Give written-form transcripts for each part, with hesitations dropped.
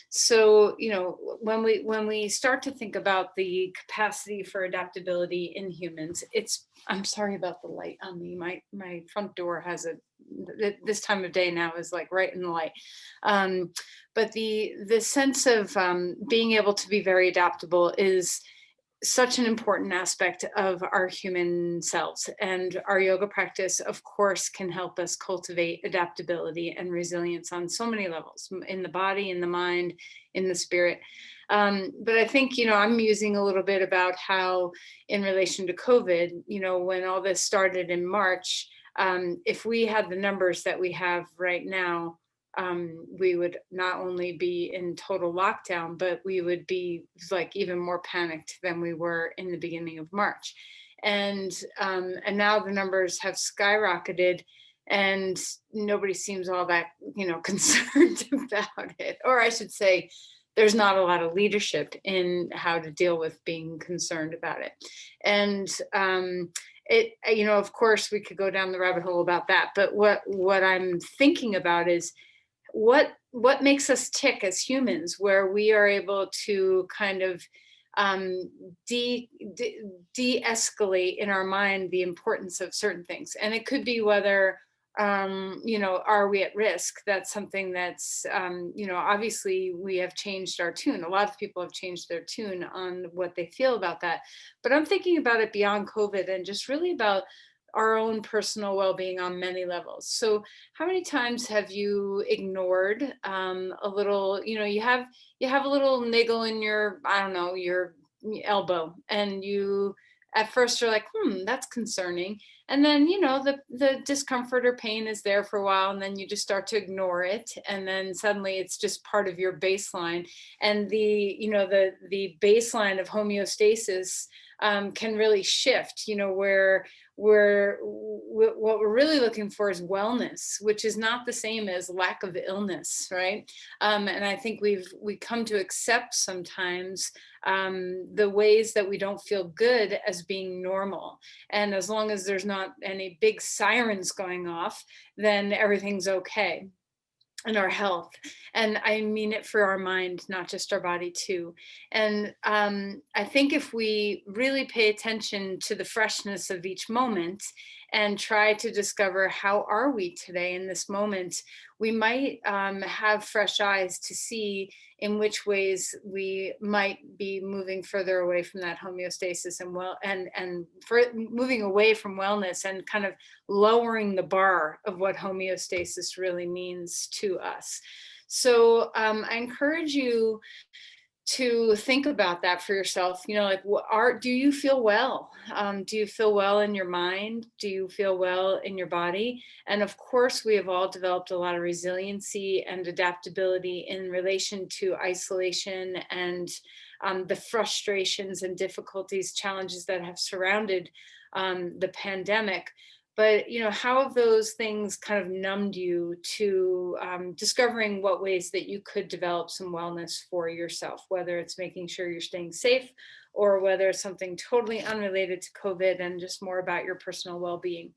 So, when we start to think about the capacity for adaptability in humans, I'm sorry about the light on me. My front door has this time of day now is like right in the light. Um, but the sense of being able to be very adaptable is such an important aspect of our human selves. And our yoga practice, of course, can help us cultivate adaptability and resilience on so many levels, in the body, in the mind, in the spirit. But I think, I'm musing a little bit about how, in relation to COVID, when all this started in March, if we had the numbers that we have right now, we would not only be in total lockdown, but we would be like even more panicked than we were in the beginning of March. And now the numbers have skyrocketed, and nobody seems all that concerned about it. Or I should say, there's not a lot of leadership in how to deal with being concerned about it. And of course, we could go down the rabbit hole about that. But what I'm thinking about is what makes us tick as humans, where we are able to kind of um, de-escalate in our mind the importance of certain things. And it could be whether are we at risk? That's something that's obviously we have changed our tune. A lot of people have changed their tune on what they feel about that. But I'm thinking about it beyond COVID and just really about our own personal well-being on many levels. So how many times have you ignored a little, you have a little niggle in your, I don't know, your elbow, and you at first you're like, that's concerning. And then, the discomfort or pain is there for a while, and then you just start to ignore it. And then suddenly it's just part of your baseline. And the baseline of homeostasis can really shift, what we're really looking for is wellness, which is not the same as lack of illness, right? And I think we come to accept sometimes the ways that we don't feel good as being normal. And as long as there's not any big sirens going off, then everything's okay. And our health, and I mean it for our mind, not just our body too. And I think if we really pay attention to the freshness of each moment and try to discover how are we today in this moment, we might have fresh eyes to see in which ways we might be moving further away from that homeostasis, and for moving away from wellness, and kind of lowering the bar of what homeostasis really means to us. So I encourage you to think about that for yourself. Like, do you feel well? Do you feel well in your mind? Do you feel well in your body? And of course, we have all developed a lot of resiliency and adaptability in relation to isolation and the frustrations and difficulties, challenges that have surrounded the pandemic. But how have those things kind of numbed you to discovering what ways that you could develop some wellness for yourself, whether it's making sure you're staying safe, or whether it's something totally unrelated to COVID and just more about your personal well-being.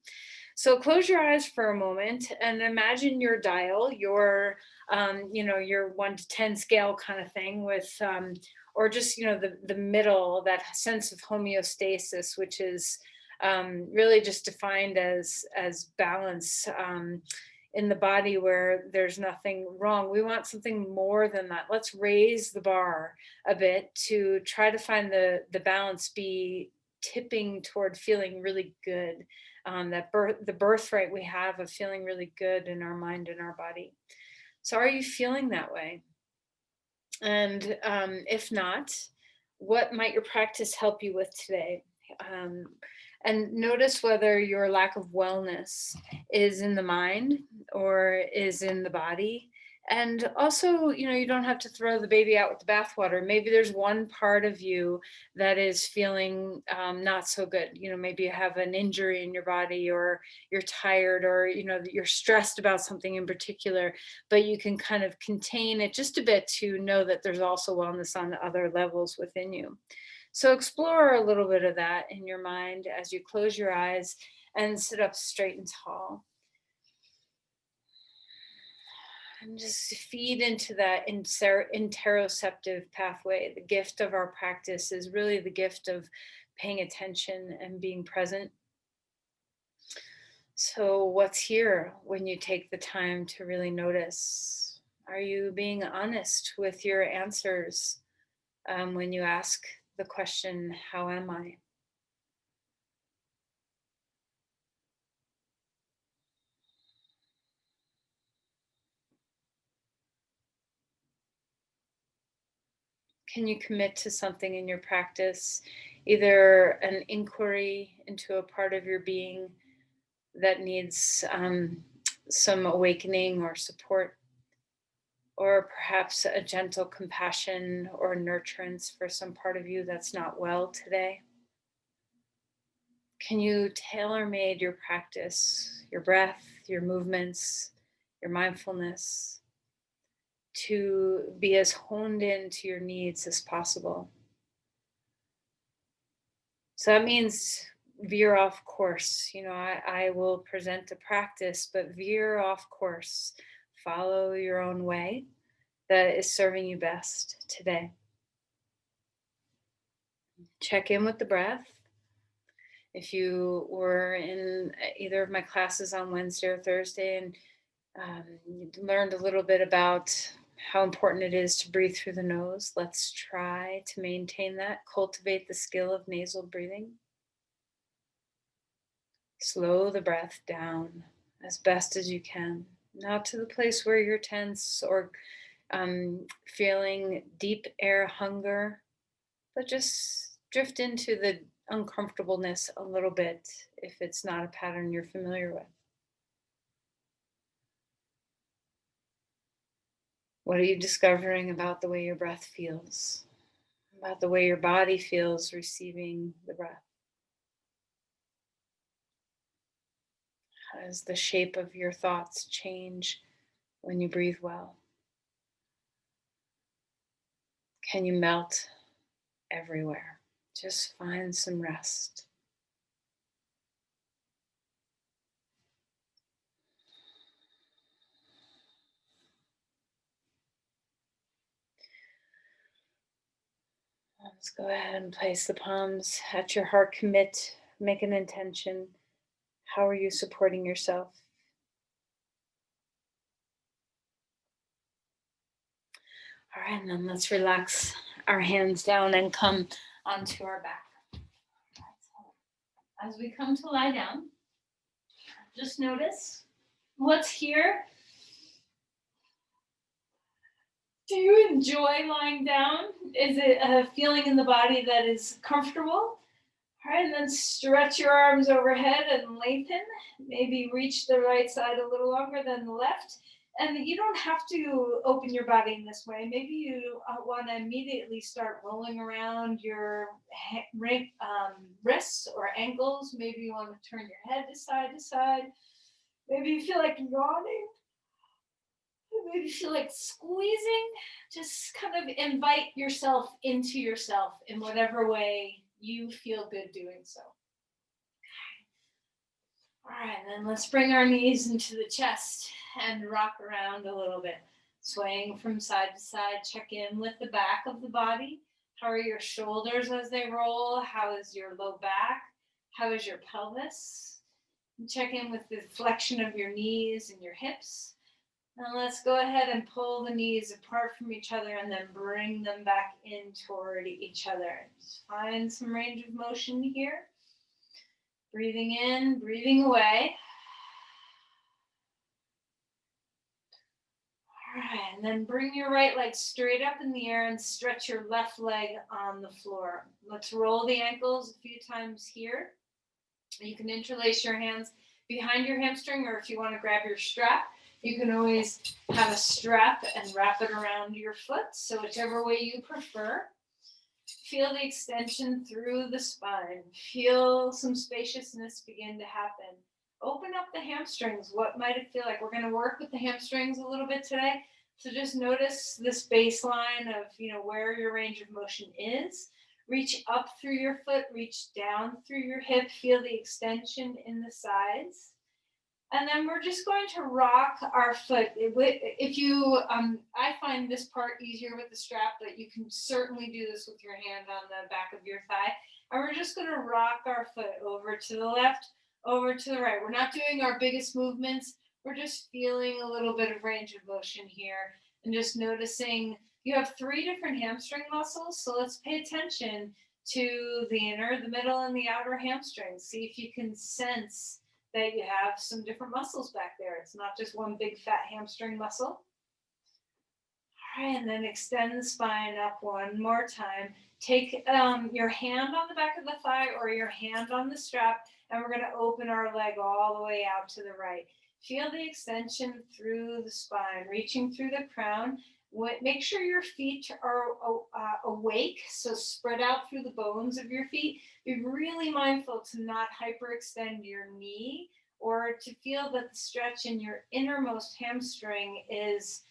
So close your eyes for a moment and imagine your dial, your 1 to 10 scale kind of thing, with or just the middle, that sense of homeostasis, which is really just defined as balance in the body, where there's nothing wrong. We want something more than that. Let's raise the bar a bit to try to find the balance, be tipping toward feeling really good. The birthright we have of feeling really good in our mind and our body. So are you feeling that way? And if not, what might your practice help you with today? And notice whether your lack of wellness is in the mind or is in the body. And also, you don't have to throw the baby out with the bathwater. Maybe there's one part of you that is feeling not so good. Maybe you have an injury in your body, or you're tired, or you're stressed about something in particular, but you can kind of contain it just a bit to know that there's also wellness on other levels within you. So explore a little bit of that in your mind as you close your eyes and sit up straight and tall. And just feed into that interoceptive pathway. The gift of our practice is really the gift of paying attention and being present. So, what's here when you take the time to really notice? Are you being honest with your answers when you ask the question, how am I? Can you commit to something in your practice, either an inquiry into a part of your being that needs some awakening or support, or perhaps a gentle compassion or nurturance for some part of you that's not well today? Can you tailor made your practice, your breath, your movements, your mindfulness to be as honed in to your needs as possible? So that means veer off course. I will present a practice, but veer off course. Follow your own way that is serving you best today. Check in with the breath. If you were in either of my classes on Wednesday or Thursday and you learned a little bit about how important it is to breathe through the nose, let's try to maintain that, cultivate the skill of nasal breathing. Slow the breath down as best as you can, not to the place where you're tense or feeling deep air hunger, but just drift into the uncomfortableness a little bit if it's not a pattern you're familiar with. What are you discovering about the way your breath feels, about the way your body feels receiving the breath? How does the shape of your thoughts change when you breathe well? Can you melt everywhere? Just find some rest. Let's go ahead and place the palms at your heart. Commit, make an intention. How are you supporting yourself? All right, and then let's relax our hands down and come onto our back. As we come to lie down, just notice what's here. Do you enjoy lying down? Is it a feeling in the body that is comfortable? All right, and then stretch your arms overhead and lengthen. Maybe reach the right side a little longer than the left. And you don't have to open your body in this way. Maybe you want to immediately start rolling around your wrists or ankles. Maybe you want to turn your head to side to side. Maybe you feel like yawning. Maybe you feel like squeezing. Just kind of invite yourself into yourself in whatever way you feel good doing so. All right, then let's bring our knees into the chest and rock around a little bit, swaying from side to side. Check in with the back of the body. How are your shoulders as they roll? How is your low back? How is your pelvis? And check in with the flexion of your knees and your hips. And let's go ahead and pull the knees apart from each other and then bring them back in toward each other. Just find some range of motion here. Breathing in, breathing away. All right, and then bring your right leg straight up in the air and stretch your left leg on the floor. Let's roll the ankles a few times here. You can interlace your hands behind your hamstring, or if you want to grab your strap, you can always have a strap and wrap it around your foot. So whichever way you prefer. Feel the extension through the spine. Feel some spaciousness begin to happen. Open up the hamstrings. What might it feel like? We're going to work with the hamstrings a little bit today. So just notice this baseline of, where your range of motion is. Reach up through your foot, reach down through your hip. Feel the extension in the sides. And then we're just going to rock our foot. If you, I find this part easier with the strap, but you can certainly do this with your hand on the back of your thigh. And we're just going to rock our foot over to the left, over to the right. We're not doing our biggest movements. We're just feeling a little bit of range of motion here and just noticing you have 3 different hamstring muscles. So let's pay attention to the inner, the middle, and the outer hamstrings. See if you can sense that you have some different muscles back there. It's not just one big fat hamstring muscle. All right, and then extend the spine up one more time. Take your hand on the back of the thigh or your hand on the strap, and we're going to open our leg all the way out to the right. Feel the extension through the spine, reaching through the crown. Make sure your feet are awake, so spread out through the bones of your feet. Be really mindful to not hyperextend your knee or to feel that the stretch in your innermost hamstring is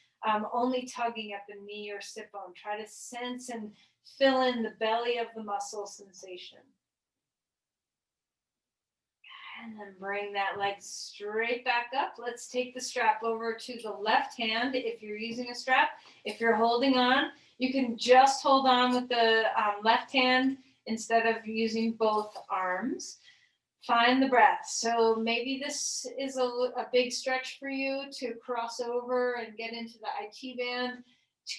only tugging at the knee or sit bone. Try to sense and fill in the belly of the muscle sensation. And then bring that leg straight back up. Let's take the strap over to the left hand if you're using a strap. If you're holding on, you can just hold on with the left hand instead of using both arms. Find the breath. So maybe this is a big stretch for you to cross over and get into the IT band.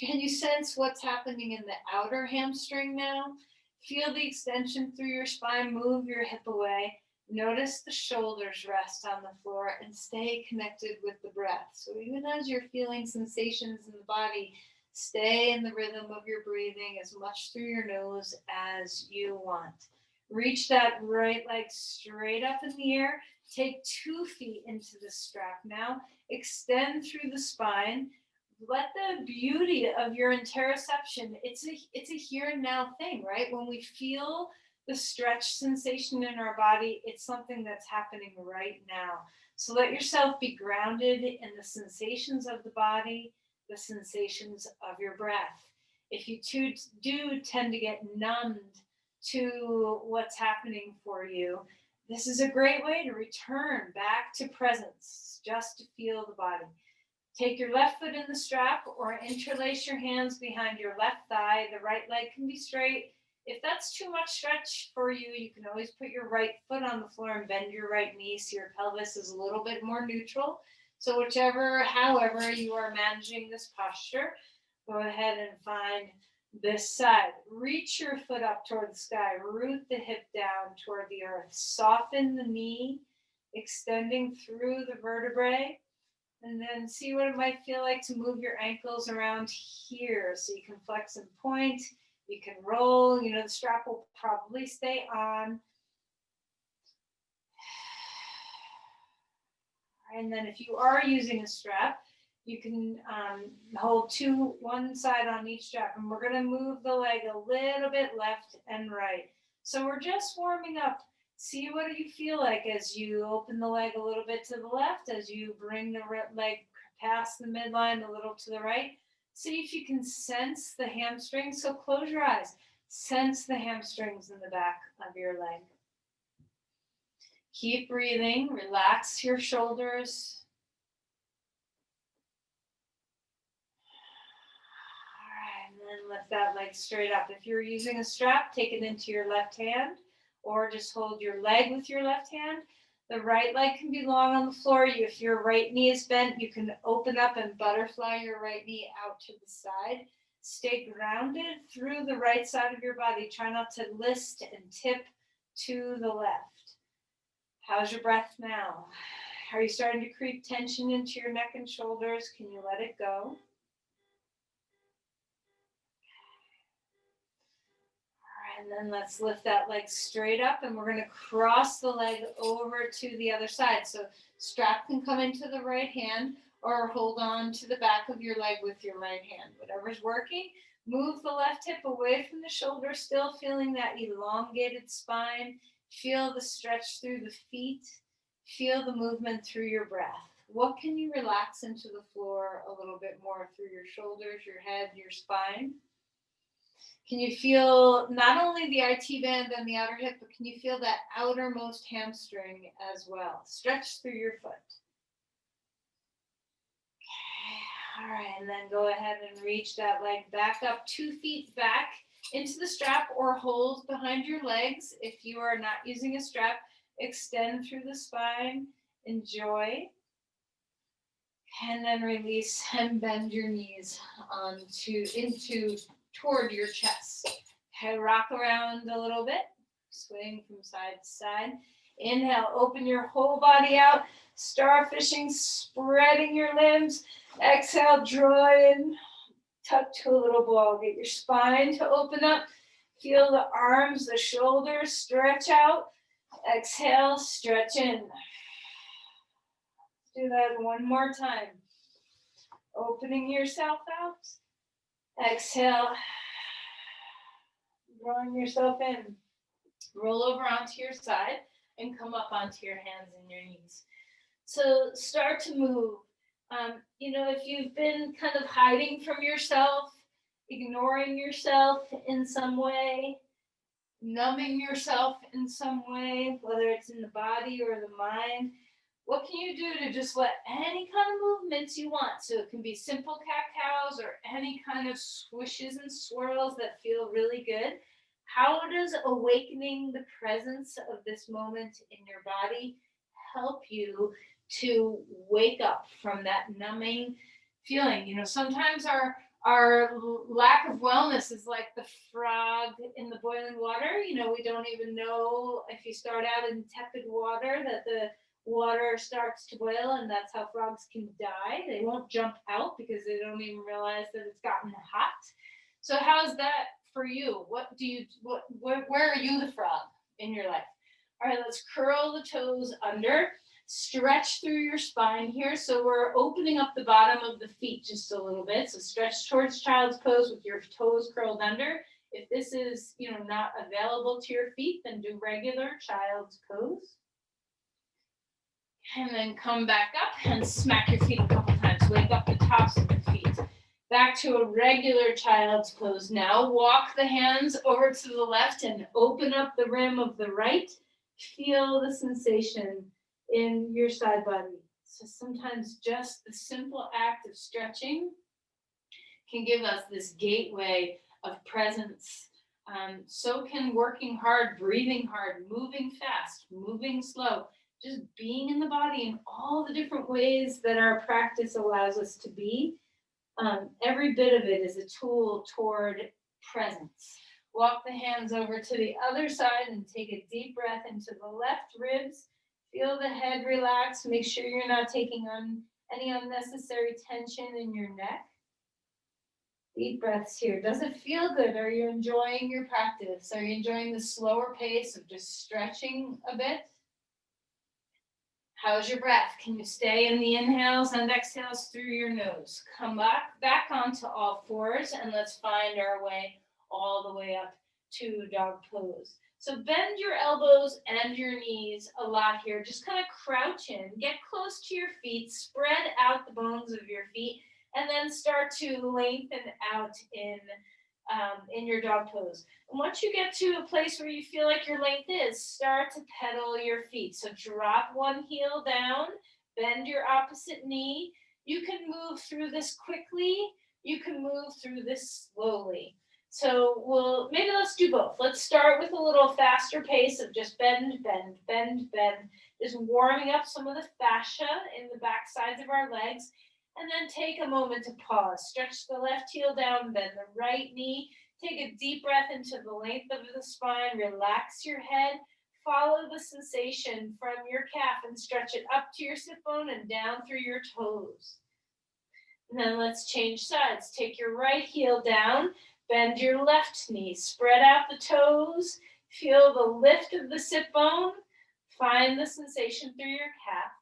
Can you sense what's happening in the outer hamstring now? Feel the extension through your spine. Move your hip away. Notice the shoulders rest on the floor and stay connected with the breath. So even as you're feeling sensations in the body, stay in the rhythm of your breathing as much through your nose as you want. Reach that right leg straight up in the air. Take 2 feet into the strap now. Extend through the spine. Let the beauty of your interoception, it's a here and now thing, right? When we feel the stretch sensation in our body, it's something that's happening right now. So let yourself be grounded in the sensations of the body, the sensations of your breath. If you do tend to get numbed to what's happening for you, this is a great way to return back to presence, just to feel the body. Take your left foot in the strap or interlace your hands behind your left thigh. The right leg can be straight. If that's too much stretch for you, you can always put your right foot on the floor and bend your right knee so your pelvis is a little bit more neutral. So however you are managing this posture, go ahead and find this side. Reach your foot up toward the sky. Root the hip down toward the earth. Soften the knee, extending through the vertebrae. And then see what it might feel like to move your ankles around here. So you can flex and point. You can roll, the strap will probably stay on. And then if you are using a strap, you can hold one side on each strap. And we're going to move the leg a little bit left and right. So we're just warming up. See what you feel like as you open the leg a little bit to the left, as you bring the leg past the midline a little to the right. See if you can sense the hamstrings. So close your eyes. Sense the hamstrings in the back of your leg. Keep breathing. Relax your shoulders. All right, and then lift that leg straight up. If you're using a strap, take it into your left hand or just hold your leg with your left hand. The right leg can be long on the floor. If your right knee is bent, you can open up and butterfly your right knee out to the side. Stay grounded through the right side of your body. Try not to list and tip to the left. How's your breath now? Are you starting to creep tension into your neck and shoulders? Can you let it go? And then let's lift that leg straight up and we're going to cross the leg over to the other side. So strap can come into the right hand or hold on to the back of your leg with your right hand. Whatever's working. Move the left hip away from the shoulder, still feeling that elongated spine. Feel the stretch through the feet. Feel the movement through your breath. What can you relax into the floor a little bit more through your shoulders, your head, your spine? Can you feel not only the IT band and the outer hip, but can you feel that outermost hamstring as well? Stretch through your foot. All right, and then go ahead and reach that leg back up, 2 feet back into the strap or hold behind your legs. If you are not using a strap, extend through the spine, enjoy. And then release and bend your knees toward your chest. Okay, rock around a little bit, swing from side to side. Inhale, open your whole body out, starfishing, spreading your limbs. Exhale, draw in, tuck to a little ball. Get your spine to open up. Feel the arms, the shoulders stretch out. Exhale, stretch in. Do that one more time. Opening yourself out. Exhale. Drawing yourself in. Roll over onto your side and come up onto your hands and your knees. So start to move. If you've been kind of hiding from yourself, ignoring yourself in some way, numbing yourself in some way, whether it's in the body or the mind, what can you do to just let any kind of movements you want? So it can be simple cat-cows or any kind of swishes and swirls that feel really good. How does awakening the presence of this moment in your body help you to wake up from that numbing feeling? Sometimes our lack of wellness is like the frog in the boiling water. We don't even know if you start out in tepid water that the water starts to boil, and that's how frogs can die. They won't jump out because they don't even realize that it's gotten hot. So how's that for you? Where are you the frog in your life? All right, let's curl the toes under. Stretch through your spine here. So we're opening up the bottom of the feet just a little bit. So stretch towards child's pose with your toes curled under. If this is, not available to your feet, then do regular child's pose. And then come back up and smack your feet a couple times. Wake up the tops of the feet. Back to a regular child's pose. Now walk the hands over to the left and open up the rim of the right. Feel the sensation in your side body. So sometimes just the simple act of stretching can give us this gateway of presence. So can working hard, breathing hard, moving fast, moving slow, just being in the body in all the different ways that our practice allows us to be. Every bit of it is a tool toward presence. Walk the hands over to the other side and take a deep breath into the left ribs. Feel the head relax. Make sure you're not taking on any unnecessary tension in your neck. Deep breaths here. Does it feel good? Are you enjoying your practice? Are you enjoying the slower pace of just stretching a bit? How's your breath? Can you stay in the inhales and exhales through your nose? Come back onto all fours, and let's find our way all the way up to dog pose. So bend your elbows and your knees a lot here. Just kind of crouch in, get close to your feet, spread out the bones of your feet, and then start to lengthen out in your dog pose. And once you get to a place where you feel like your length is, start to pedal your feet. So drop one heel down, bend your opposite knee. You can move through this quickly. You can move through this slowly. So maybe let's do both. Let's start with a little faster pace of just bend, bend, bend, bend. Just warming up some of the fascia in the back sides of our legs. And then take a moment to pause. Stretch the left heel down, bend the right knee. Take a deep breath into the length of the spine. Relax your head. Follow the sensation from your calf and stretch it up to your sit bone and down through your toes. And then let's change sides. Take your right heel down. Bend your left knee. Spread out the toes. Feel the lift of the sit bone. Find the sensation through your calf.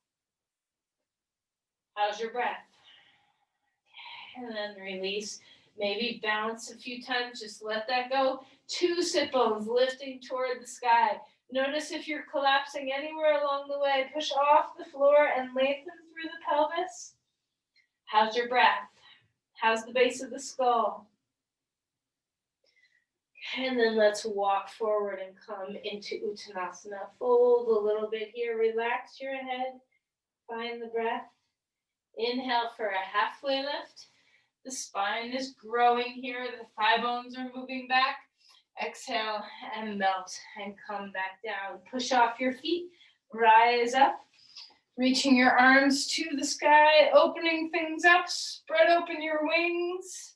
How's your breath? And then release. Maybe bounce a few times. Just let that go. 2 sit bones lifting toward the sky. Notice if you're collapsing anywhere along the way. Push off the floor and lengthen through the pelvis. How's your breath? How's the base of the skull? And then let's walk forward and come into Uttanasana. Fold a little bit here. Relax your head. Find the breath. Inhale for a halfway lift. The spine is growing here. The thigh bones are moving back. Exhale and melt and come back down. Push off your feet. Rise up. Reaching your arms to the sky. Opening things up. Spread open your wings.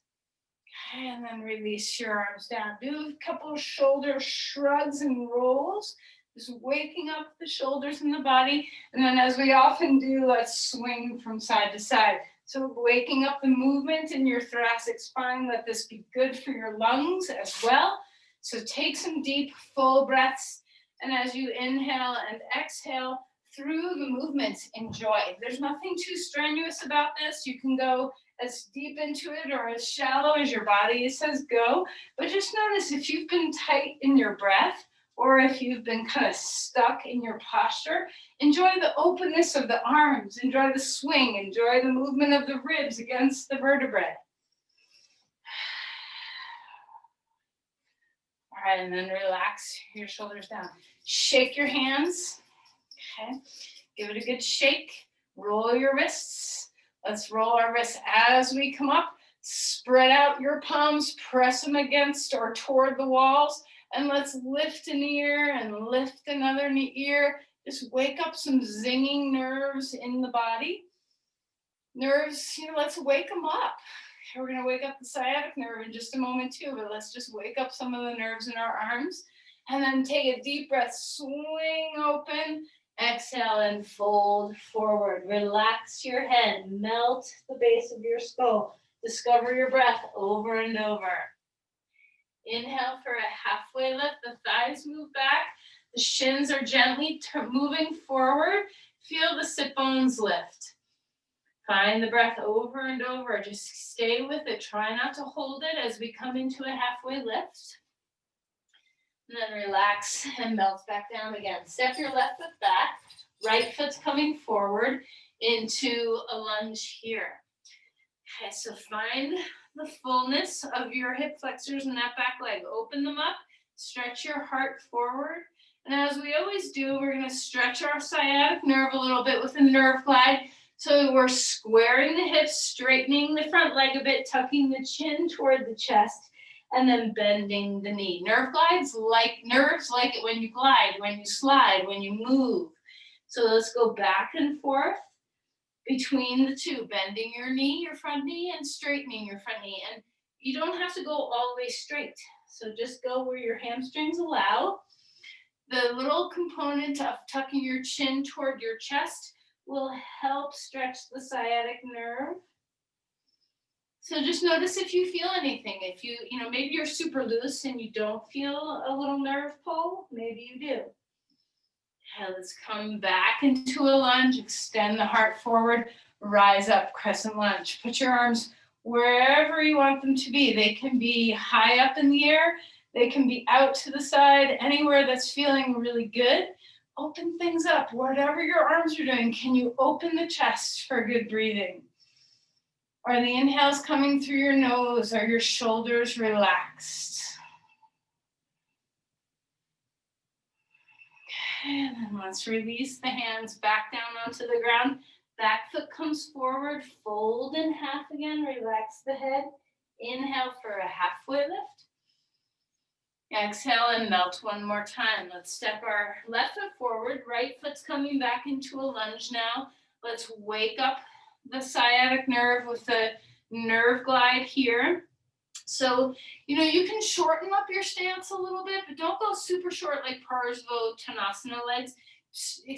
And then release your arms down. Do a couple of shoulder shrugs and rolls. Just waking up the shoulders and the body. And then as we often do, let's swing from side to side. So waking up the movement in your thoracic spine. Let this be good for your lungs as well. So take some deep, full breaths. And as you inhale and exhale through the movements, enjoy. There's nothing too strenuous about this. You can go as deep into it or as shallow as your body says go. But just notice if you've been tight in your breath, or if you've been kind of stuck in your posture, enjoy the openness of the arms, enjoy the swing, enjoy the movement of the ribs against the vertebrae. All right, and then relax your shoulders down. Shake your hands, okay? Give it a good shake. Roll your wrists. Let's roll our wrists as we come up. Spread out your palms, press them against or toward the walls. And let's lift an ear and lift another ear. Just wake up some zinging nerves in the body. Nerves, let's wake them up. We're going to wake up the sciatic nerve in just a moment too, but let's just wake up some of the nerves in our arms. And then take a deep breath, swing open, exhale and fold forward. Relax your head, melt the base of your skull. Discover your breath over and over. Inhale for a halfway lift. The thighs move back. The shins are gently moving forward. Feel the sit bones lift. Find the breath over and over. Just stay with it. Try not to hold it as we come into a halfway lift. And then relax and melt back down again. Step your left foot back. Right foot's coming forward into a lunge here. Okay, so find the fullness of your hip flexors and that back leg. Open them up, stretch your heart forward. And as we always do, we're going to stretch our sciatic nerve a little bit with a nerve glide. So we're squaring the hips, straightening the front leg a bit, tucking the chin toward the chest, and then bending the knee. Nerves like it when you glide, when you slide, when you move. So let's go back and forth between the two, bending your knee, your front knee, and straightening your front knee. And you don't have to go all the way straight. So just go where your hamstrings allow. The little component of tucking your chin toward your chest will help stretch the sciatic nerve. So just notice if you feel anything. If maybe you're super loose and you don't feel a little nerve pull, maybe you do. Okay, let's come back into a lunge, extend the heart forward, rise up, crescent lunge. Put your arms wherever you want them to be. They can be high up in the air, they can be out to the side, anywhere that's feeling really good. Open things up, whatever your arms are doing. Can you open the chest for good breathing? Are the inhales coming through your nose? Are your shoulders relaxed? And then let's release the hands back down onto the ground. Back foot comes forward, fold in half again, relax the head. Inhale for a halfway lift. Exhale and melt one more time. Let's step our left foot forward, right foot's coming back into a lunge now. Let's wake up the sciatic nerve with the nerve glide here. So, you can shorten up your stance a little bit, but don't go super short like Parsvottanasana legs.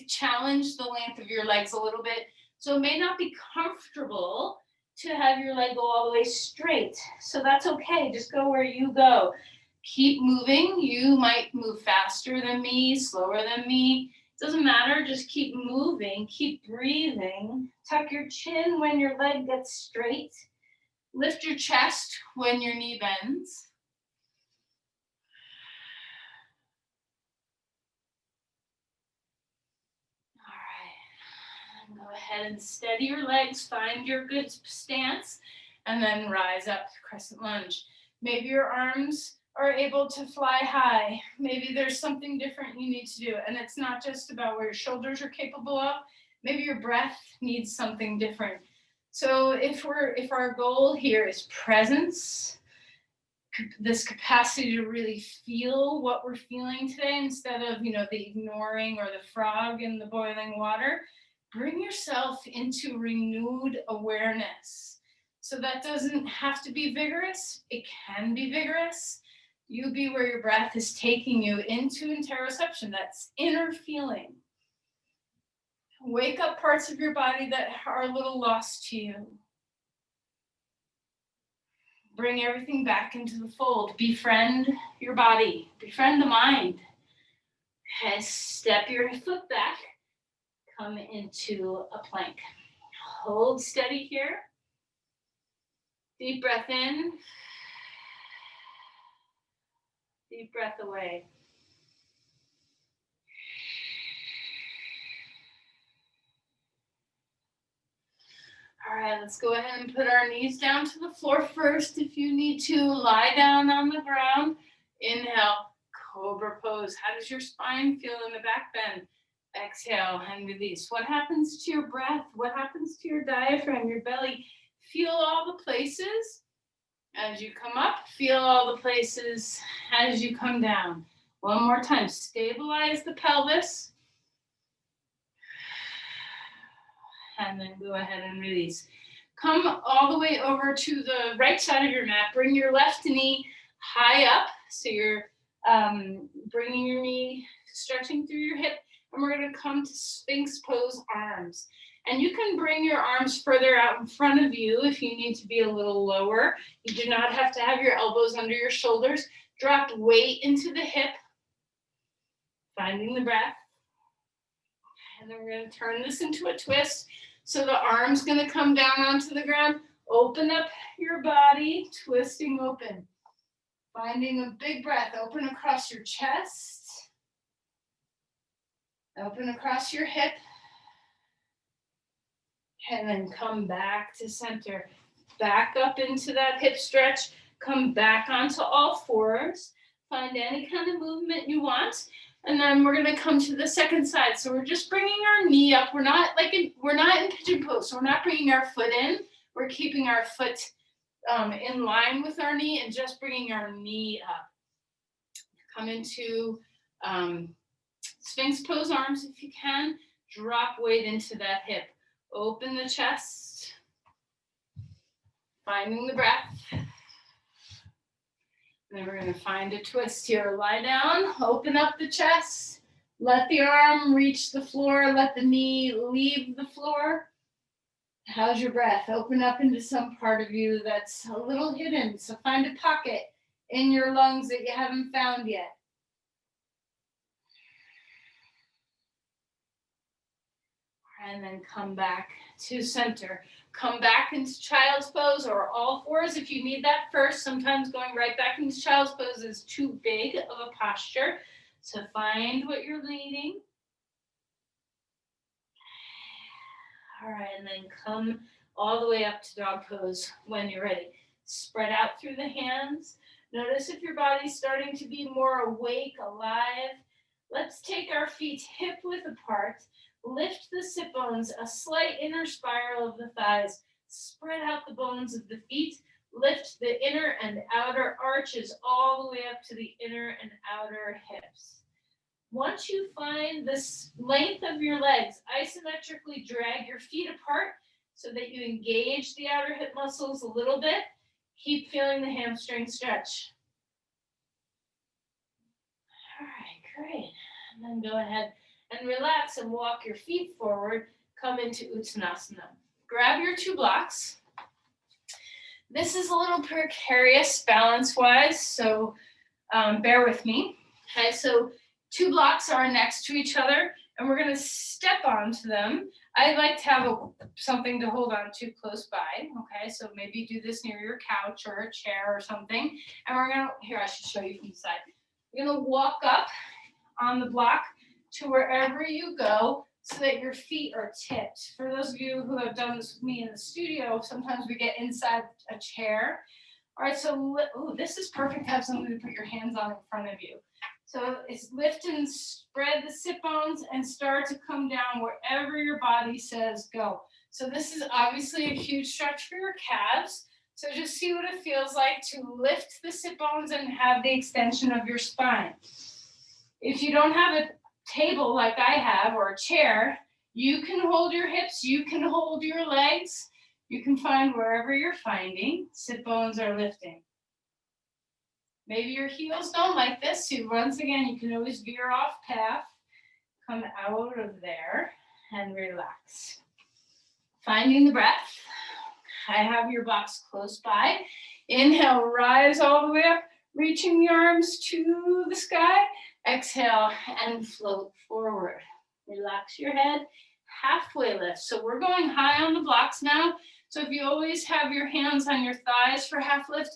Challenge the length of your legs a little bit. So it may not be comfortable to have your leg go all the way straight. So that's okay. Just go where you go. Keep moving. You might move faster than me, slower than me. It doesn't matter. Just keep moving. Keep breathing. Tuck your chin when your leg gets straight. Lift your chest when your knee bends. All right. And go ahead and steady your legs. Find your good stance. And then rise up, crescent lunge. Maybe your arms are able to fly high. Maybe there's something different you need to do. And it's not just about where your shoulders are capable of. Maybe your breath needs something different. So if our goal here is presence, this capacity to really feel what we're feeling today instead of, the ignoring or the frog in the boiling water, bring yourself into renewed awareness. So that doesn't have to be vigorous. It can be vigorous. You be where your breath is taking you into interoception. That's inner feeling. Wake up parts of your body that are a little lost to you. Bring everything back into the fold. Befriend your body. Befriend the mind. Step your foot back. Come into a plank. Hold steady here. Deep breath in. Deep breath away. All right, let's go ahead and put our knees down to the floor first. If you need to, lie down on the ground. Inhale, cobra pose. How does your spine feel in the back bend? Exhale and release. What happens to your breath? What happens to your diaphragm, your belly? Feel all the places as you come up. Feel all the places as you come down. One more time. Stabilize the pelvis. And then go ahead and release. Come all the way over to the right side of your mat. Bring your left knee high up. So you're bringing your knee, stretching through your hip. And we're going to come to Sphinx pose arms. And you can bring your arms further out in front of you if you need to be a little lower. You do not have to have your elbows under your shoulders. Drop weight into the hip. Finding the breath. And then we're going to turn this into a twist. So the arm's going to come down onto the ground. Open up your body, twisting open. Finding a big breath. Open across your chest. Open across your hip. And then come back to center. Back up into that hip stretch. Come back onto all fours. Find any kind of movement you want. And then we're going to come to the second side. So we're just bringing our knee up. We're not in pigeon pose. So we're not bringing our foot in. We're keeping our foot in line with our knee and just bringing our knee up. Come into Sphinx pose arms if you can. Drop weight into that hip. Open the chest. Finding the breath. Then we're going to find a twist here. Lie down, open up the chest, let the arm reach the floor, let the knee leave the floor. How's your breath? Open up into some part of you that's a little hidden. So find a pocket in your lungs that you haven't found yet. And then come back to center. Come back into child's pose or all fours if you need that first. Sometimes going right back into child's pose is too big of a posture. So find what you're leading. All right, and then come all the way up to dog pose when you're ready. Spread out through the hands. Notice if your body's starting to be more awake, alive. Let's take our feet hip width apart. Lift the sit bones, a slight inner spiral of the thighs. Spread out the bones of the feet. Lift the inner and outer arches all the way up to the inner and outer hips. Once you find this length of your legs, isometrically drag your feet apart so that you engage the outer hip muscles a little bit. Keep feeling the hamstring stretch. All right, great. And then go ahead and relax and walk your feet forward. Come into Uttanasana. Grab your 2 blocks. This is a little precarious balance-wise, so bear with me. Okay, so 2 blocks are next to each other, and we're going to step onto them. I like to have something to hold on to close by. Okay, so maybe do this near your couch or a chair or something. And we're going to, here, I should show you from the side. We're going to walk up on the block to wherever you go so that your feet are tipped. For those of you who have done this with me in the studio, sometimes we get inside a chair. All right, so this is perfect to have something to put your hands on in front of you. So it's lift and spread the sit bones and start to come down wherever your body says go. So this is obviously a huge stretch for your calves. So just see what it feels like to lift the sit bones and have the extension of your spine. If you don't have a table like I have or a chair, you can hold your hips, you can hold your legs, you can find wherever you're finding, sit bones are lifting. Maybe your heels don't like this, so once again, you can always veer off path, come out of there and relax. Finding the breath. I have your box close by. Inhale, rise all the way up, reaching the arms to the sky. Exhale and float forward. Relax your head, halfway lift. So we're going high on the blocks now. So if you always have your hands on your thighs for half lift,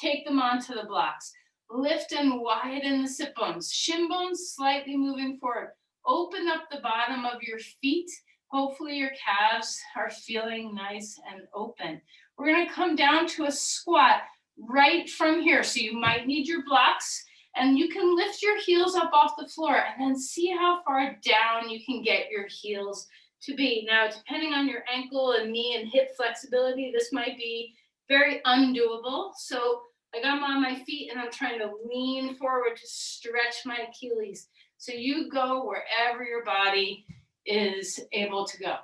take them onto the blocks. Lift and widen the sit bones. Shin bones slightly moving forward. Open up the bottom of your feet. Hopefully your calves are feeling nice and open. We're going to come down to a squat right from here. So you might need your blocks and you can lift your heels up off the floor and then see how far down you can get your heels to be. Now, depending on your ankle and knee and hip flexibility, this might be very undoable. So I got them on my feet and I'm trying to lean forward to stretch my Achilles. So you go wherever your body is able to go.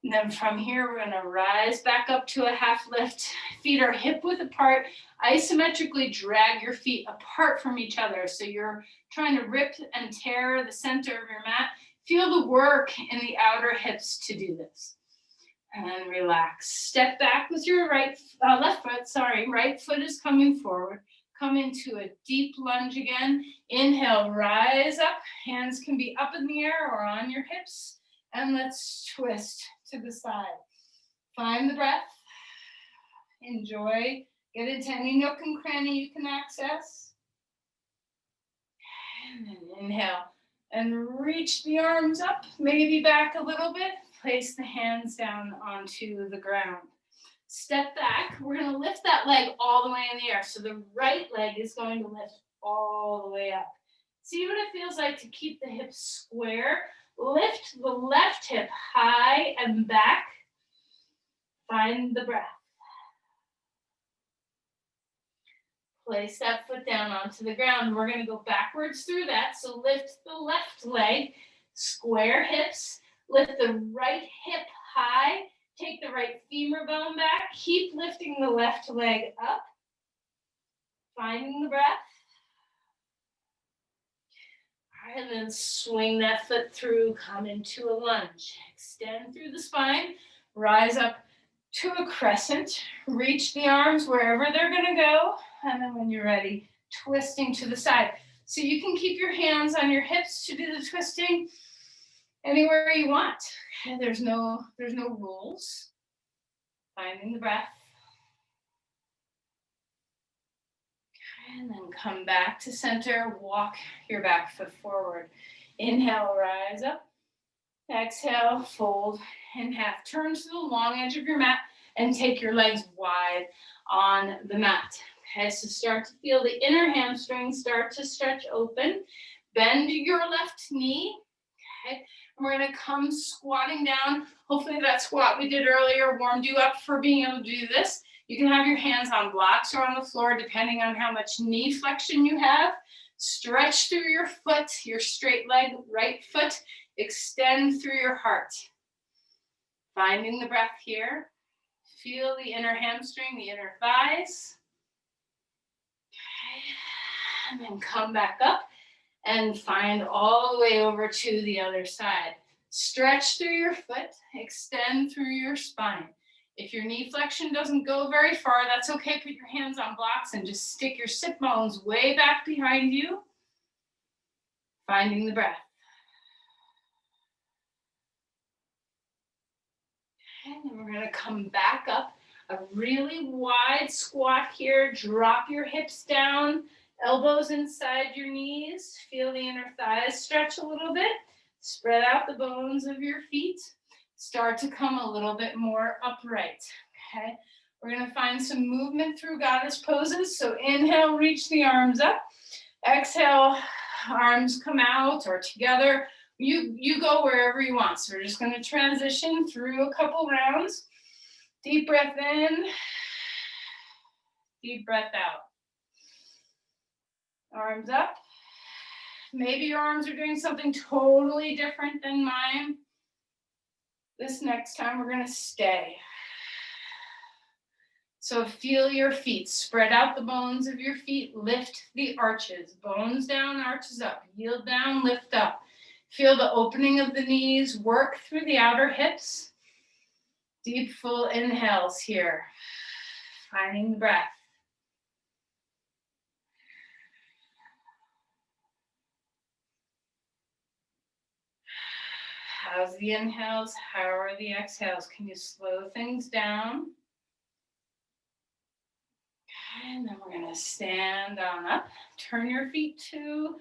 And then from here, we're going to rise back up to a half lift. Feet are hip width apart. Isometrically drag your feet apart from each other. So you're trying to rip and tear the center of your mat. Feel the work in the outer hips to do this. And relax. Step back with your left foot. Right foot is coming forward. Come into a deep lunge again. Inhale, rise up. Hands can be up in the air or on your hips. And let's twist to the side. Find the breath. Enjoy. Get into any nook and cranny you can access. And then inhale. And reach the arms up. Maybe back a little bit. Place the hands down onto the ground. Step back. We're going to lift that leg all the way in the air. So the right leg is going to lift all the way up. See what it feels like to keep the hips square. Lift the left hip high and back. Find the breath. Place that foot down onto the ground. We're going to go backwards through that. So lift the left leg, square hips. Lift the right hip high. Take the right femur bone back. Keep lifting the left leg up. Finding the breath. All right, and then swing that foot through. Come into a lunge. Extend through the spine. Rise up to a crescent. Reach the arms wherever they're going to go. And then when you're ready, twisting to the side. So you can keep your hands on your hips to do the twisting anywhere you want. Okay, there's no rules. Finding the breath. Okay, and then come back to center. Walk your back foot forward. Inhale, rise up. Exhale, fold in half. Turn to the long edge of your mat and take your legs wide on the mat. Okay, so start to feel the inner hamstrings start to stretch open. Bend your left knee. Okay, and we're going to come squatting down. Hopefully that squat we did earlier warmed you up for being able to do this. You can have your hands on blocks or on the floor depending on how much knee flexion you have. Stretch through your foot, your straight leg, right foot. Extend through your heart. Finding the breath here. Feel the inner hamstring, the inner thighs. Okay. And then come back up and find all the way over to the other side. Stretch through your foot, extend through your spine. If your knee flexion doesn't go very far, that's okay. Put your hands on blocks and just stick your sit bones way back behind you. Finding the breath. And then we're going to come back up. A really wide squat here. Drop your hips down, elbows inside your knees. Feel the inner thighs stretch a little bit. Spread out the bones of your feet. Start to come a little bit more upright. Okay. We're going to find some movement through goddess poses. So inhale, reach the arms up. Exhale, arms come out or together. You go wherever you want. So we're just going to transition through a couple rounds. Deep breath in, deep breath out. Arms up. Maybe your arms are doing something totally different than mine. This next time we're going to stay. So feel your feet. Spread out the bones of your feet. Lift the arches. Bones down, arches up. Heel down, lift up. Feel the opening of the knees. Work through the outer hips. Deep, full inhales here. Finding the breath. How's the inhales? How are the exhales? Can you slow things down? And then we're going to stand on up. Turn your feet to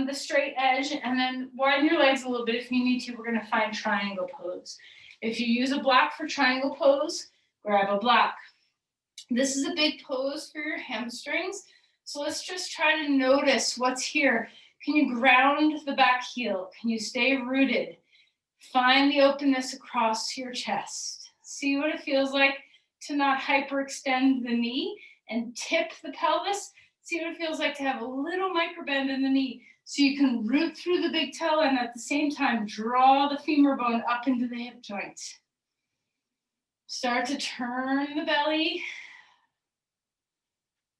the straight edge, and then widen your legs a little bit if you need to. We're going to find triangle pose. If you use a block for triangle pose, grab a block. This is a big pose for your hamstrings. So let's just try to notice what's here. Can you ground the back heel? Can you stay rooted? Find the openness across your chest. See what it feels like to not hyperextend the knee and tip the pelvis. See what it feels like to have a little micro bend in the knee so you can root through the big toe and at the same time draw the femur bone up into the hip joint. Start to turn the belly.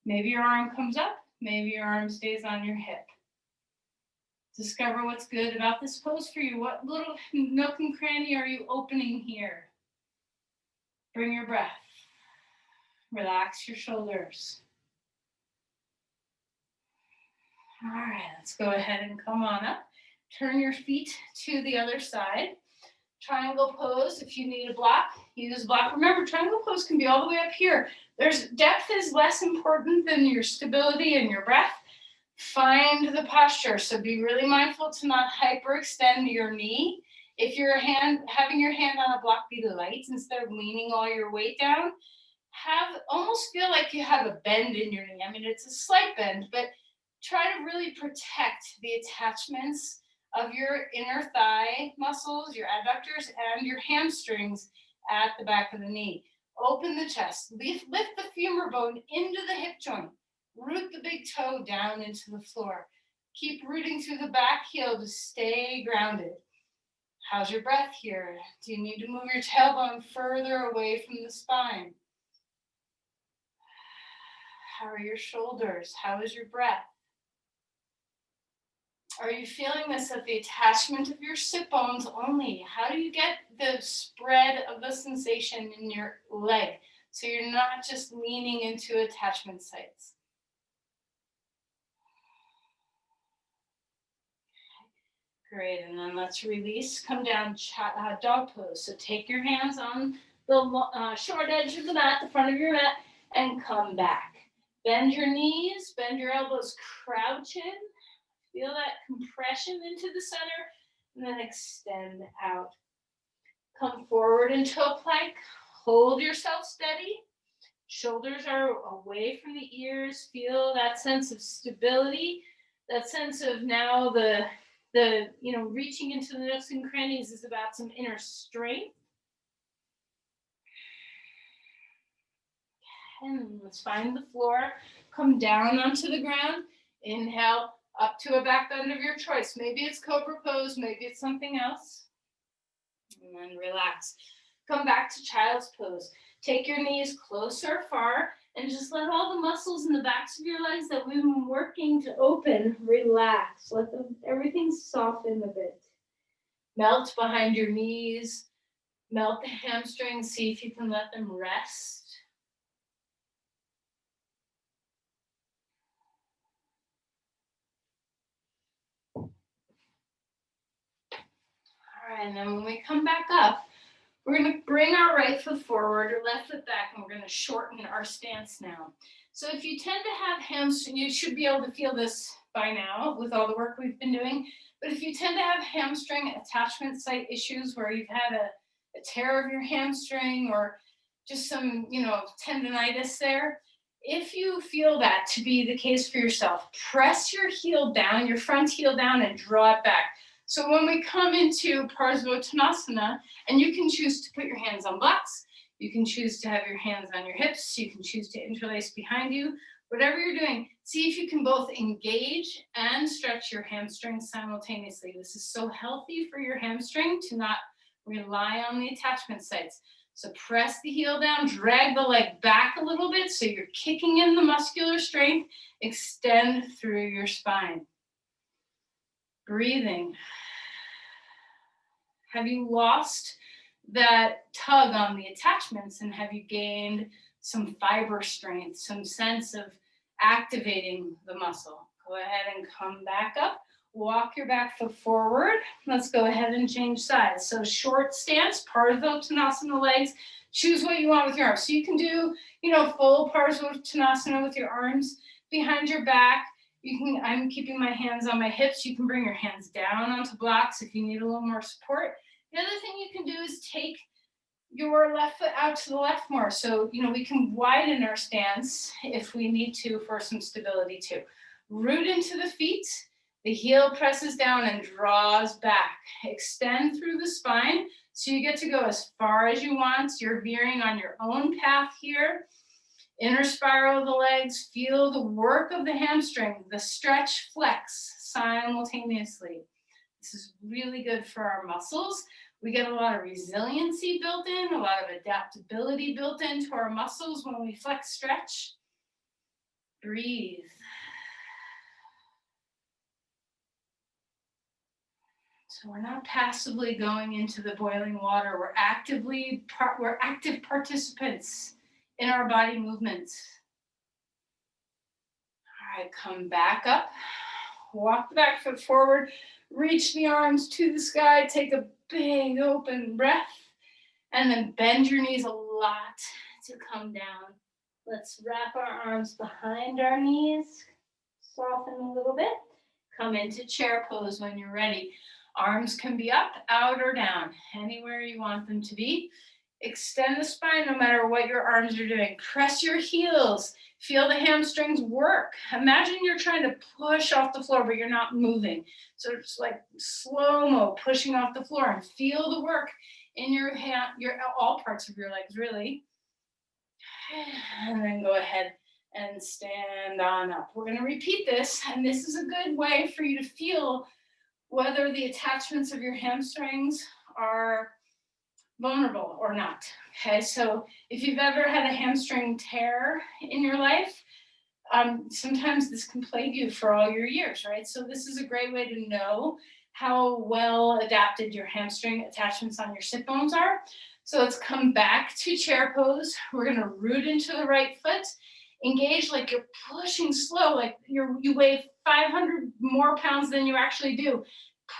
Maybe your arm comes up, maybe your arm stays on your hip. Discover what's good about this pose for you. What little nook and cranny are you opening here? Bring your breath. Relax your shoulders. All right, let's go ahead and come on up. Turn your feet to the other side. Triangle pose, if you need a block, use a block. Remember, triangle pose can be all the way up here. Depth is less important than your stability and your breath. Find the posture, so be really mindful to not hyperextend your knee. If you're having your hand on a block, be light instead of leaning all your weight down. Almost feel like you have a bend in your knee. I mean, it's a slight bend, but try to really protect the attachments of your inner thigh muscles, your adductors, and your hamstrings at the back of the knee. Open the chest. Lift the femur bone into the hip joint. Root the big toe down into the floor. Keep rooting through the back heel to stay grounded. How's your breath here? Do you need to move your tailbone further away from the spine? How are your shoulders? How is your breath? Are you feeling this at the attachment of your sit bones only? How do you get the spread of the sensation in your leg so you're not just leaning into attachment sites? Great, and then let's release, come down, dog pose. So take your hands on the short edge of the mat, the front of your mat, and come back. Bend your knees, bend your elbows, crouch in. Feel that compression into the center, and then extend out. Come forward into a plank. Hold yourself steady. Shoulders are away from the ears. Feel that sense of stability, that sense of now the reaching into the nooks and crannies is about some inner strength. And let's find the floor. Come down onto the ground. Inhale up to a back bend of your choice. Maybe it's cobra pose, maybe it's something else. And then relax. Come back to child's pose. Take your knees close or far and just let all the muscles in the backs of your legs that we've been working to open relax. Let everything soften a bit. Melt behind your knees. Melt the hamstrings. See if you can let them rest. All right, and then when we come back up, we're going to bring our right foot forward or left foot back, and we're going to shorten our stance now. So if you tend to have hamstring, you should be able to feel this by now with all the work we've been doing. But if you tend to have hamstring attachment site issues where you've had a tear of your hamstring or just some, tendonitis there, if you feel that to be the case for yourself, press your heel down, your front heel down, and draw it back. So when we come into Parsvottanasana, and you can choose to put your hands on blocks, you can choose to have your hands on your hips, you can choose to interlace behind you, whatever you're doing, see if you can both engage and stretch your hamstrings simultaneously. This is so healthy for your hamstring to not rely on the attachment sites. So press the heel down, drag the leg back a little bit so you're kicking in the muscular strength, extend through your spine. Breathing. Have you lost that tug on the attachments, and have you gained some fiber strength, some sense of activating the muscle? Go ahead and come back up. Walk your back foot forward. Let's go ahead and change sides. So short stance, Parsvottanasana legs. Choose what you want with your arms. So you can do, full Parsvottanasana with your arms behind your back. I'm keeping my hands on my hips. You can bring your hands down onto blocks if you need a little more support. The other thing you can do is take your left foot out to the left more. So, we can widen our stance if we need to for some stability too. Root into the feet. The heel presses down and draws back. Extend through the spine so you get to go as far as you want. You're veering on your own path here. Inner spiral the legs, feel the work of the hamstring, the stretch, flex simultaneously. This is really good for our muscles. We get a lot of resiliency built in, a lot of adaptability built into our muscles when we flex, stretch. Breathe. So we're not passively going into the boiling water. We're active participants in our body movements. All right, come back up. Walk the back foot forward. Reach the arms to the sky. Take a big open breath. And then bend your knees a lot to come down. Let's wrap our arms behind our knees. Soften a little bit. Come into chair pose when you're ready. Arms can be up, out, or down, anywhere you want them to be. Extend the spine no matter what your arms are doing. Press your heels. Feel the hamstrings work. Imagine you're trying to push off the floor, but you're not moving. So it's like slow-mo pushing off the floor, and feel the work in your all parts of your legs, really. And then go ahead and stand on up. We're going to repeat this, and this is a good way for you to feel whether the attachments of your hamstrings are vulnerable or not. Okay, so if you've ever had a hamstring tear in your life, sometimes this can plague you for all your years, right? So this is a great way to know how well adapted your hamstring attachments on your sit bones are. So let's come back to chair pose. We're going to root into the right foot. Engage like you're pushing slow, like you weigh 500 more pounds than you actually do.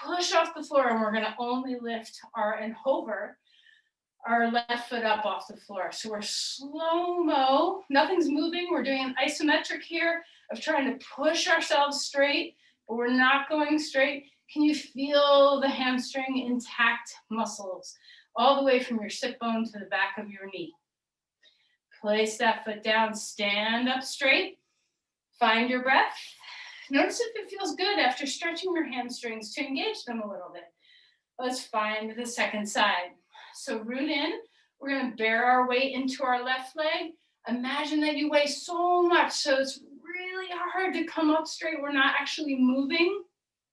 Push off the floor, and we're going to only lift and hover our left foot up off the floor. So we're slow-mo, nothing's moving. We're doing an isometric here of trying to push ourselves straight, but we're not going straight. Can you feel the hamstring intact muscles all the way from your sit bone to the back of your knee? Place that foot down, stand up straight, find your breath. Notice if it feels good after stretching your hamstrings to engage them a little bit. Let's find the second side. So root in, we're going to bear our weight into our left leg. Imagine that you weigh so much, so it's really hard to come up straight. We're not actually moving.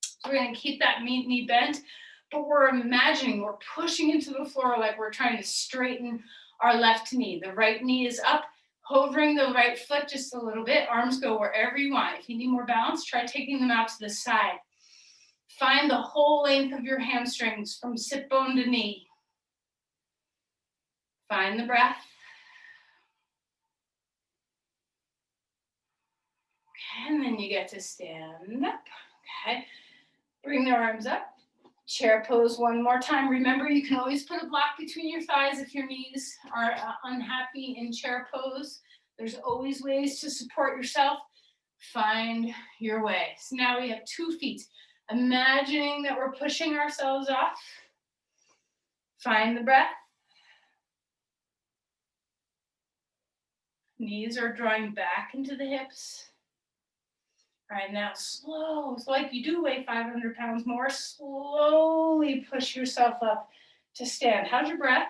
So we're going to keep that knee bent, but we're imagining we're pushing into the floor like we're trying to straighten our left knee. The right knee is up, hovering the right foot just a little bit. Arms go wherever you want. If you need more balance, try taking them out to the side. Find the whole length of your hamstrings from sit bone to knee. Find the breath. Okay, and then you get to stand up. Okay, bring the arms up. Chair pose one more time. Remember, you can always put a block between your thighs if your knees are unhappy in chair pose. There's always ways to support yourself. Find your way. So now we have 2 feet. Imagining that we're pushing ourselves off. Find the breath. Knees are drawing back into the hips. All right, now slow. It's like you do weigh 500 pounds more. Slowly push yourself up to stand. How's your breath?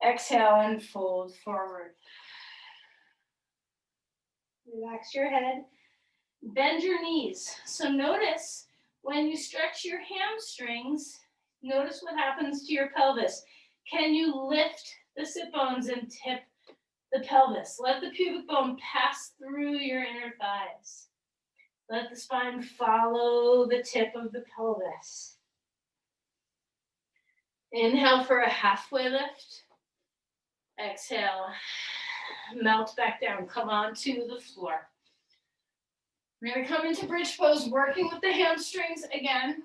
Exhale and fold forward. Relax your head. Bend your knees. So notice when you stretch your hamstrings, notice what happens to your pelvis. Can you lift the sit bones and tip the pelvis? Let the pubic bone pass through your inner thighs. Let the spine follow the tip of the pelvis. Inhale for a halfway lift. Exhale, melt back down. Come onto the floor. We're going to come into bridge pose, working with the hamstrings again.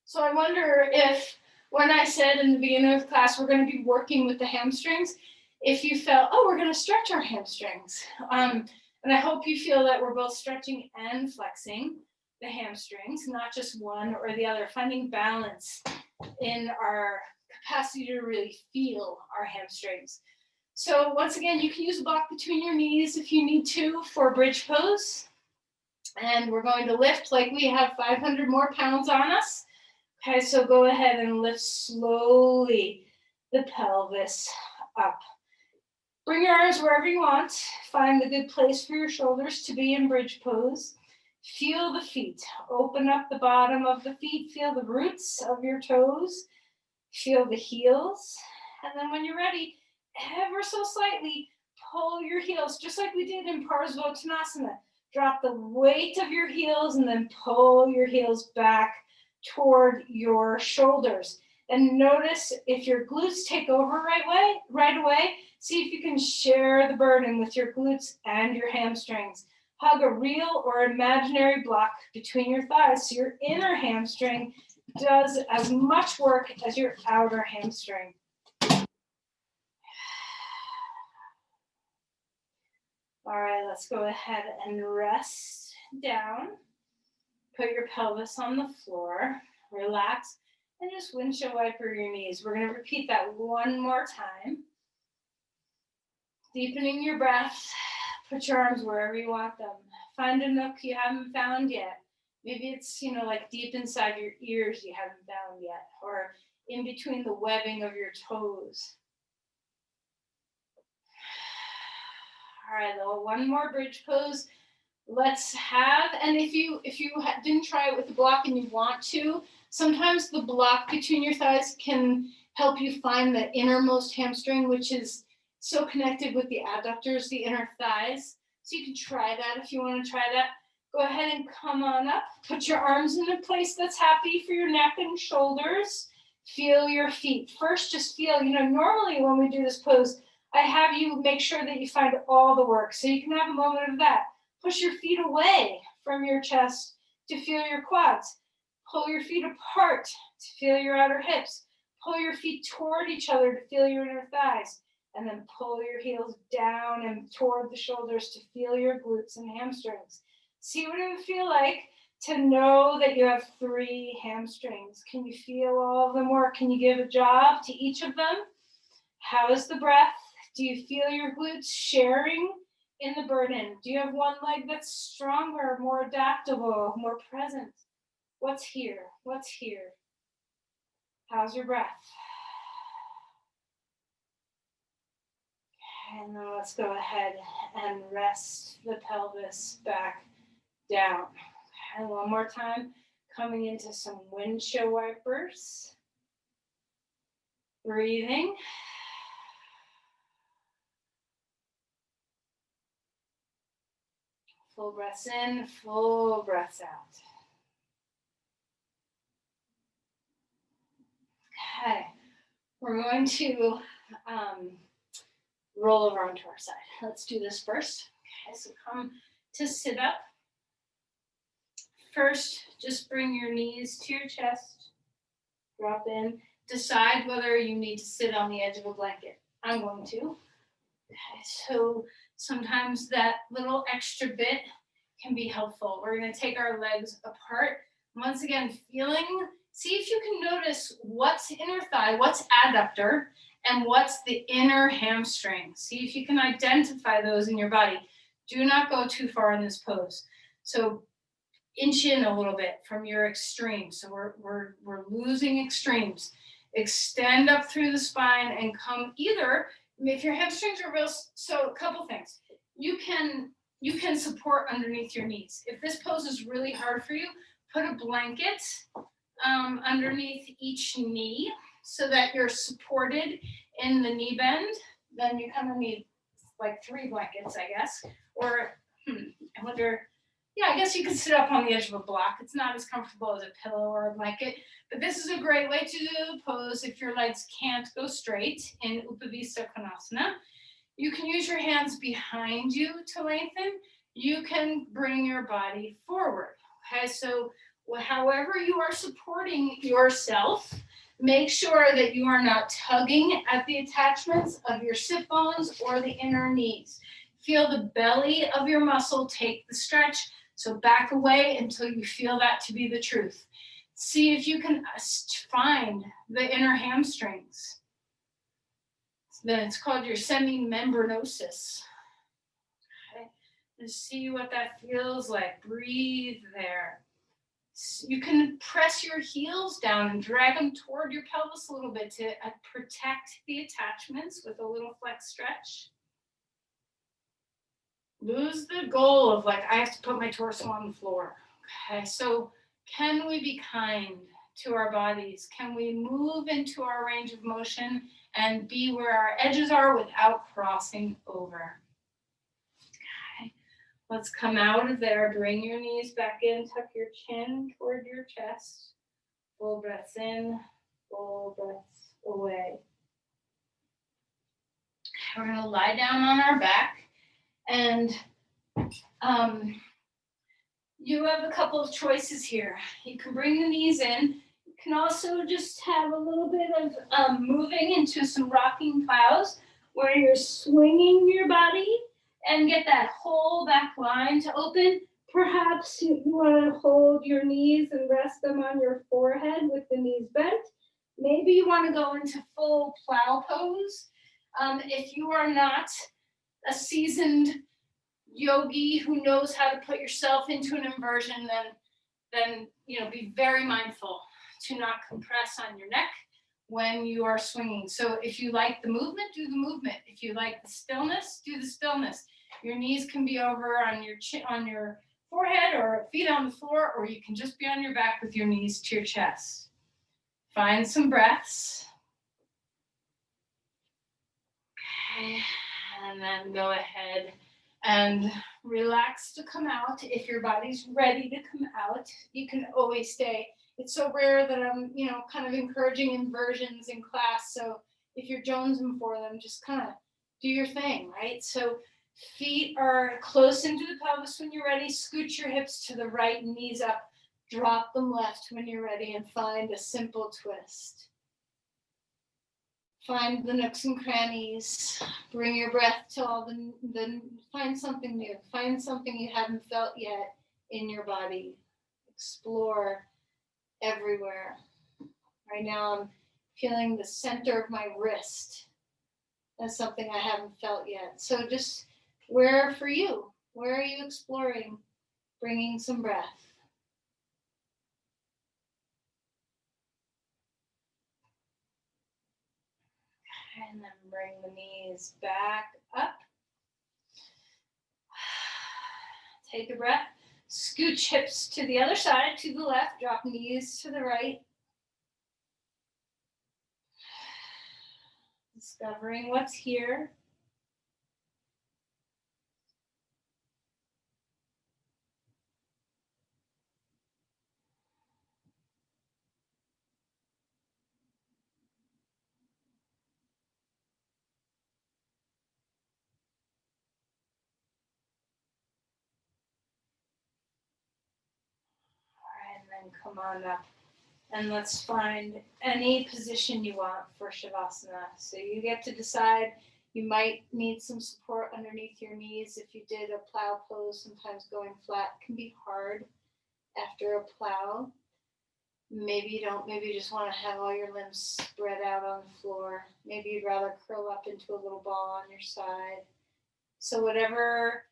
So I wonder if, when I said in the beginning of class, we're going to be working with the hamstrings, if you felt, oh, we're going to stretch our hamstrings. And I hope you feel that we're both stretching and flexing the hamstrings, not just one or the other, finding balance in our capacity to really feel our hamstrings. So once again, you can use a block between your knees if you need to for bridge pose. And we're going to lift like we have 500 more pounds on us. Okay, so go ahead and lift slowly the pelvis up. Bring your arms wherever you want. Find a good place for your shoulders to be in bridge pose. Feel the feet. Open up the bottom of the feet. Feel the roots of your toes. Feel the heels. And then when you're ready, ever so slightly, pull your heels, just like we did in Parsvottanasana. Drop the weight of your heels and then pull your heels back toward your shoulders. And notice if your glutes take over right away, see if you can share the burden with your glutes and your hamstrings. Hug a real or imaginary block between your thighs so your inner hamstring does as much work as your outer hamstring. All right, let's go ahead and rest down. Put your pelvis on the floor, relax, and just windshield wiper your knees. We're going to repeat that one more time. Deepening your breath, put your arms wherever you want them. Find a nook you haven't found yet. Maybe it's, like deep inside your ears you haven't found yet, or in between the webbing of your toes. All right, one more bridge pose. Let's have, and if you didn't try it with the block and you want to, sometimes the block between your thighs can help you find the innermost hamstring, which is so connected with the adductors, the inner thighs. So you can try that if you want to try that. Go ahead and come on up. Put your arms in a place that's happy for your neck and shoulders. Feel your feet. First, just feel, normally when we do this pose, I have you make sure that you find all the work. So you can have a moment of that. Push your feet away from your chest to feel your quads. Pull your feet apart to feel your outer hips. Pull your feet toward each other to feel your inner thighs. And then pull your heels down and toward the shoulders to feel your glutes and hamstrings. See what it would feel like to know that you have 3 hamstrings. Can you feel all of them work? Can you give a job to each of them? How is the breath? Do you feel your glutes sharing in the burden? Do you have one leg that's stronger, more adaptable, more present? What's here? What's here? How's your breath? And then let's go ahead and rest the pelvis back down. And one more time, coming into some windshield wipers. Breathing. Full breaths in, full breaths out. Okay, we're going to roll over onto our side. Let's do this first. Okay, so come to sit up. First, just bring your knees to your chest. Drop in. Decide whether you need to sit on the edge of a blanket. I'm going to. Okay, so sometimes that little extra bit can be helpful. We're going to take our legs apart. Once again, see if you can notice what's inner thigh, what's adductor, and what's the inner hamstring. See if you can identify those in your body. Do not go too far in this pose. So inch in a little bit from your extreme. So we're losing extremes. Extend up through the spine and come either, if your hamstrings are real, so a couple things. You can support underneath your knees. If this pose is really hard for you, put a blanket underneath each knee so that you're supported in the knee bend. Then you kind of need like 3 blankets, I guess. Or I wonder, yeah, I guess you could sit up on the edge of a block. It's not as comfortable as a pillow or a blanket, but this is a great way to do the pose if your legs can't go straight in Upavista Konasana. You can use your hands behind you to lengthen. You can bring your body forward. Okay, so however you are supporting yourself, make sure that you are not tugging at the attachments of your sit bones or the inner knees. Feel the belly of your muscle take the stretch. So back away until you feel that to be the truth. See if you can find the inner hamstrings. Then it's called your semimembranosus. Okay. And see what that feels like. Breathe there. You can press your heels down and drag them toward your pelvis a little bit to protect the attachments with a little flex stretch. Lose the goal of like, I have to put my torso on the floor. Okay, so can we be kind to our bodies? Can we move into our range of motion and be where our edges are without crossing over? Okay, let's come out of there. Bring your knees back in, tuck your chin toward your chest. Full breaths in, full breaths away. We're gonna lie down on our back. And you have a couple of choices here. You can bring the knees in. You can also just have a little bit of moving into some rocking plows where you're swinging your body and get that whole back line to open. Perhaps you want to hold your knees and rest them on your forehead with the knees bent. Maybe you want to go into full plow pose. If you are not a seasoned yogi who knows how to put yourself into an inversion, then be very mindful to not compress on your neck when you are swinging. So if you like the movement, do the movement. If you like the stillness, do the stillness. Your knees can be over on your chin, on your forehead, or feet on the floor, or you can just be on your back with your knees to your chest. Find some breaths. Okay, and then go ahead and relax to come out. If your body's ready to come out, you can always stay. It's so rare that I'm, kind of encouraging inversions in class. So if you're jonesing for them, just kind of do your thing, right? So feet are close into the pelvis when you're ready. Scoot your hips to the right, knees up. Drop them left when you're ready, and find a simple twist. Find the nooks and crannies. Bring your breath to all the find something new. Find something you haven't felt yet in your body. Explore everywhere. Right now I'm feeling the center of my wrist. That's something I haven't felt yet. So just where for you? Where are you exploring? Bringing some breath. And then bring the knees back up. Take a breath. Scooch hips to the other side, to the left. Drop knees to the right. Discovering what's here. And come on up, and let's find any position you want for Shavasana. So you get to decide. You might need some support underneath your knees. If you did a plow pose, sometimes going flat can be hard after a plow. Maybe you don't. Maybe you just want to have all your limbs spread out on the floor. Maybe you'd rather curl up into a little ball on your side. So whatever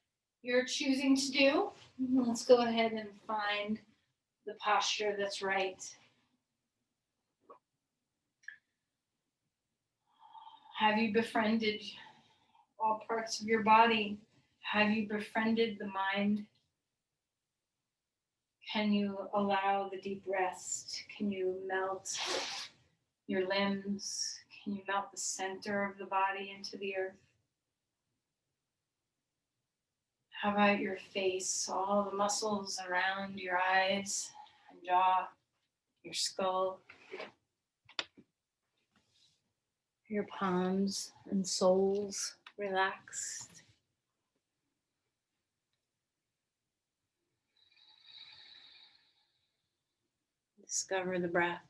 you're choosing to do. Let's go ahead and find the posture that's right. Have you befriended all parts of your body? Have you befriended the mind? Can you allow the deep rest? Can you melt your limbs? Can you melt the center of the body into the earth? How about your face, all the muscles around your eyes and jaw, your skull, your palms and soles relaxed? Discover the breath.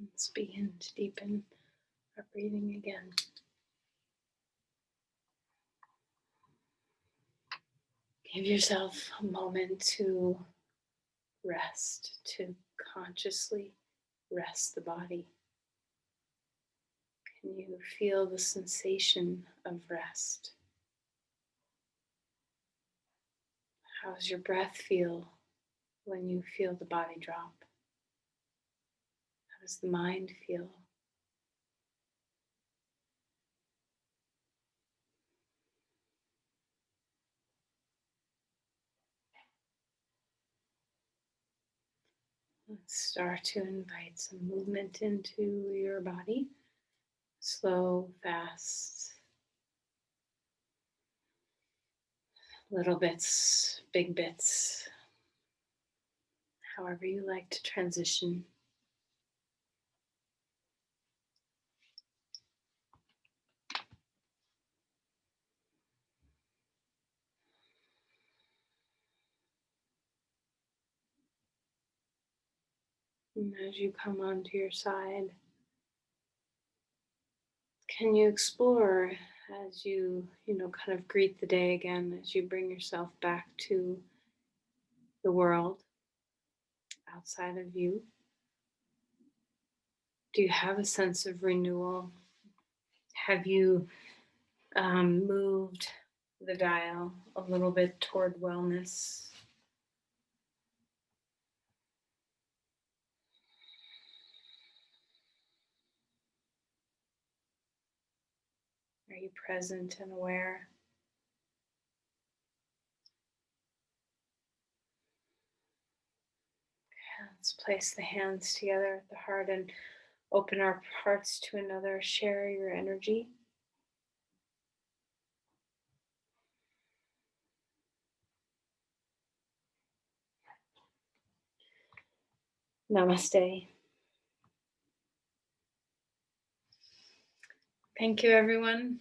Let's begin to deepen our breathing again. Give yourself a moment to rest, to consciously rest the body. Can you feel the sensation of rest? How does your breath feel when you feel the body drop? How does the mind feel? Let's start to invite some movement into your body. Slow, fast, little bits, big bits, however you like to transition. And as you come onto your side, can you explore as you kind of greet the day again, as you bring yourself back to the world outside of you? Do you have a sense of renewal? Have you moved the dial a little bit toward wellness? Are you present and aware? Let's place the hands together at the heart and open our hearts to another. Share your energy. Namaste. Thank you, everyone.